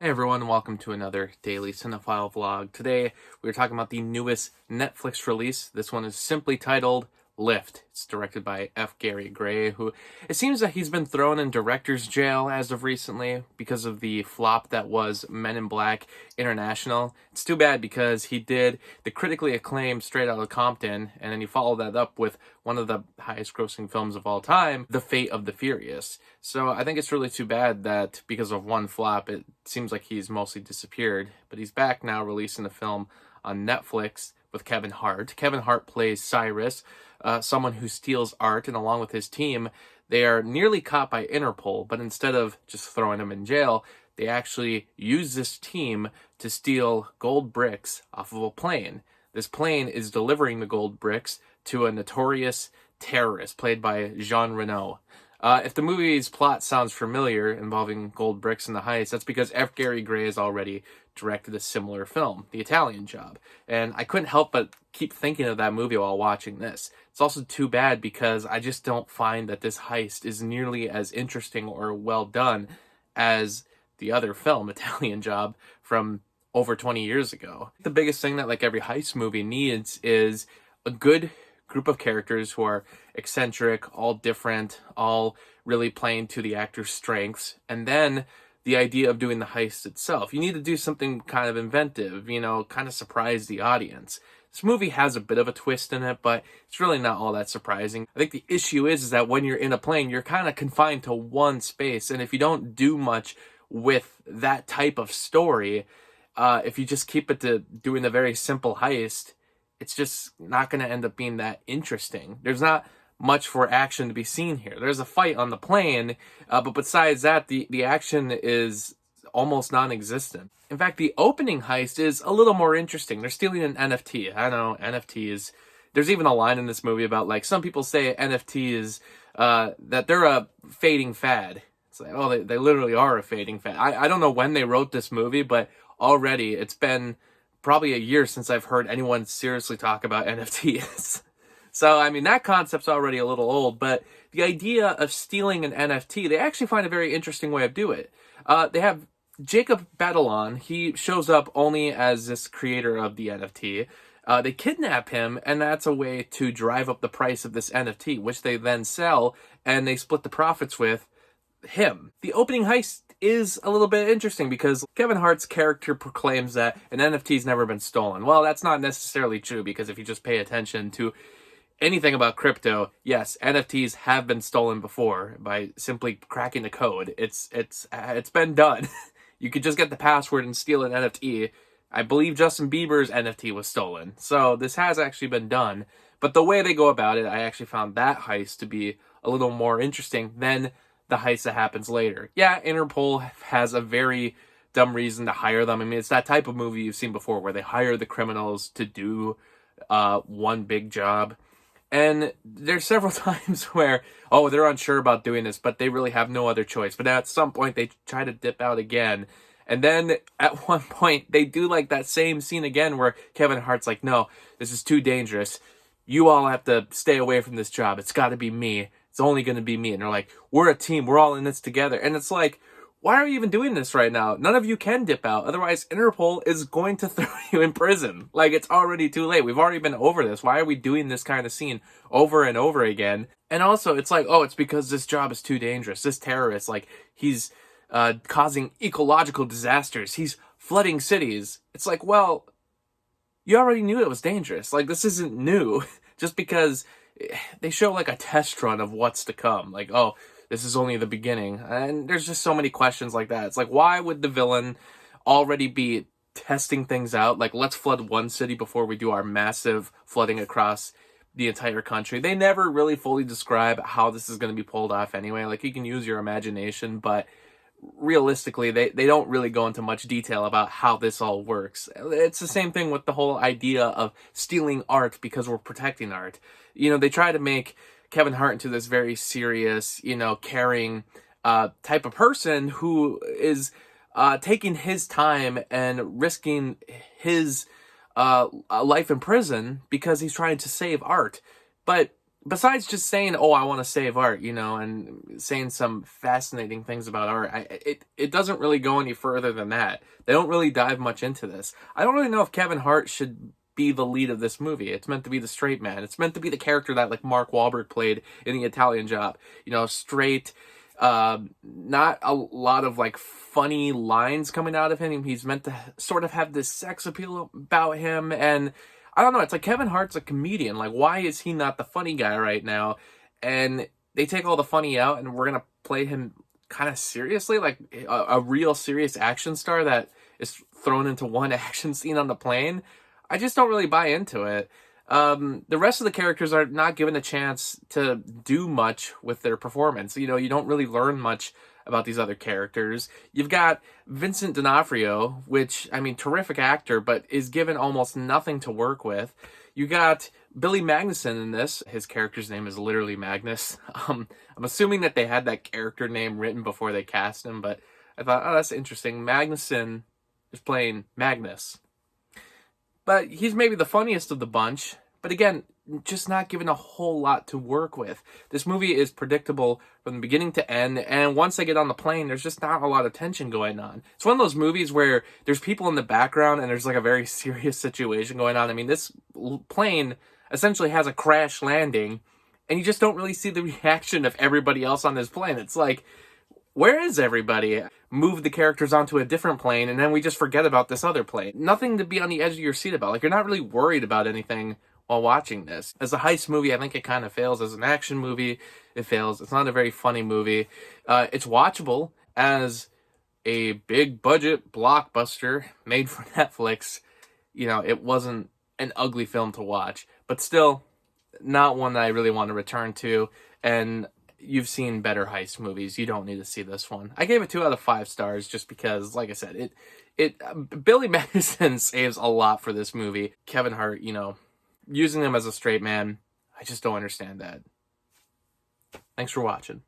Hey everyone, welcome to another daily cinephile vlog. Today we're talking about the newest Netflix release. This one is simply titled Lift. It's directed by F. Gary Gray, who it seems that he's been thrown in director's jail as of recently because of the flop that was Men in Black International. It's too bad because he did the critically acclaimed Straight Outta Compton, and then he followed that up with one of the highest grossing films of all time, The Fate of the Furious. So I think it's really too bad that because of one flop, it seems like he's mostly disappeared. But he's back now releasing a film on Netflix with Kevin Hart. Kevin Hart plays Cyrus, someone who steals art, and along with his team, they are nearly caught by Interpol, but instead of just throwing him in jail, they actually use this team to steal gold bricks off of a plane. This plane is delivering the gold bricks to a notorious terrorist played by Jean Reno. If the movie's plot sounds familiar involving gold bricks and the heist, that's because F. Gary Gray has already directed a similar film, The Italian Job. And I couldn't help but keep thinking of that movie while watching this. It's also too bad because I just don't find that this heist is nearly as interesting or well done as the other film, Italian Job, from over 20 years ago. The biggest thing that like every heist movie needs is a good group of characters who are eccentric, all different, all really playing to the actor's strengths, and then the idea of doing the heist itself. You need to do something kind of inventive, kind of surprise the audience. This movie has a bit of a twist in it, but it's really not all that surprising. I think the issue is that when you're in a plane, you're kind of confined to one space, and if you don't do much with that type of story, if you just keep it to doing a very simple heist, it's just not going to end up being that interesting. There's not much for action to be seen here. There's a fight on the plane, but besides that, the action is almost non-existent. In fact, the opening heist is a little more interesting. They're stealing an NFT. I know, NFTs. There's even a line in this movie about, like, some people say NFT is, that they're a fading fad. It's like, oh, they literally are a fading fad. I don't know when they wrote this movie, but already it's been probably a year since I've heard anyone seriously talk about NFTs. So, I mean, that concept's already a little old, but the idea of stealing an NFT, they actually find a very interesting way of doing it. They have Jacob Batalon. He shows up only as this creator of the NFT. They kidnap him, and that's a way to drive up the price of this NFT, which they then sell, and they split the profits with him. The opening heist is a little bit interesting because Kevin Hart's character proclaims that an NFT's never been stolen. Well, that's not necessarily true because if you just pay attention to anything about crypto, yes, NFTs have been stolen before by simply cracking the code. It's been done. You could just get the password and steal an NFT. I believe Justin Bieber's NFT was stolen. So this has actually been done. But the way they go about it, I actually found that heist to be a little more interesting than the heist that happens later. Yeah, Interpol has a very dumb reason to hire them. I mean, it's that type of movie you've seen before where they hire the criminals to do one big job. And there's several times where, oh, they're unsure about doing this, but they really have no other choice. But at some point, they try to dip out again. And then at one point, they do like that same scene again where Kevin Hart's like, no, this is too dangerous. You all have to stay away from this job. It's got to be me. It's only going to be me. And they're like, we're a team. We're all in this together. And it's like, why are you even doing this right now? None of you can dip out. Otherwise, Interpol is going to throw you in prison. Like, it's already too late. We've already been over this. Why are we doing this kind of scene over and over again? And also, it's like, oh, it's because this job is too dangerous. This terrorist, like, he's causing ecological disasters. He's flooding cities. It's like, well, you already knew it was dangerous. Like, this isn't new. Just because they show, like, a test run of what's to come. Like, oh, this is only the beginning. And there's just so many questions like that. It's like, why would the villain already be testing things out? Like, let's flood one city before we do our massive flooding across the entire country. They never really fully describe how this is going to be pulled off anyway. Like, you can use your imagination, but realistically, they don't really go into much detail about how this all works. It's the same thing with the whole idea of stealing art because we're protecting art. They try to make Kevin Hart into this very serious, caring type of person who is taking his time and risking his life in prison because he's trying to save art. But besides just saying, "Oh, I want to save art," and saying some fascinating things about art, it doesn't really go any further than that. They don't really dive much into this. I don't really know if Kevin Hart should be the lead of this movie. It's meant to be the straight man. It's meant to be the character that like Mark Wahlberg played in The Italian Job. Straight, not a lot of like funny lines coming out of him. He's meant to sort of have this sex appeal about him, and I don't know. It's like Kevin Hart's a comedian. Like, why is he not the funny guy right now? And they take all the funny out, and we're gonna play him kind of seriously, like a real serious action star that is thrown into one action scene on the plane. I just don't really buy into it. The rest of the characters are not given a chance to do much with their performance. You don't really learn much about these other characters. You've got Vincent D'Onofrio, which, I mean, terrific actor, but is given almost nothing to work with. You got Billy Magnuson in this. His character's name is literally Magnus. I'm assuming that they had that character name written before they cast him, but I thought, oh, that's interesting. Magnuson is playing Magnus. But he's maybe the funniest of the bunch. But again, just not given a whole lot to work with. This movie is predictable from the beginning to end, and once they get on the plane, there's just not a lot of tension going on. It's one of those movies where there's people in the background and there's like a very serious situation going on. I mean, this plane essentially has a crash landing, and you just don't really see the reaction of everybody else on this plane. It's like, where is everybody? Move the characters onto a different plane, and then we just forget about this other plane. Nothing to be on the edge of your seat about. Like, you're not really worried about anything while watching this. As a heist movie, I think it kind of fails. As an action movie, it fails. It's not a very funny movie. It's watchable as a big budget blockbuster made for Netflix. It wasn't an ugly film to watch, but still not one that I really want to return to. And you've seen better heist movies. You don't need to see this one. I gave it 2 out of 5 stars just because, like I said, Billy Madison saves a lot for this movie. Kevin Hart, using him as a straight man, I just don't understand that. Thanks for watching.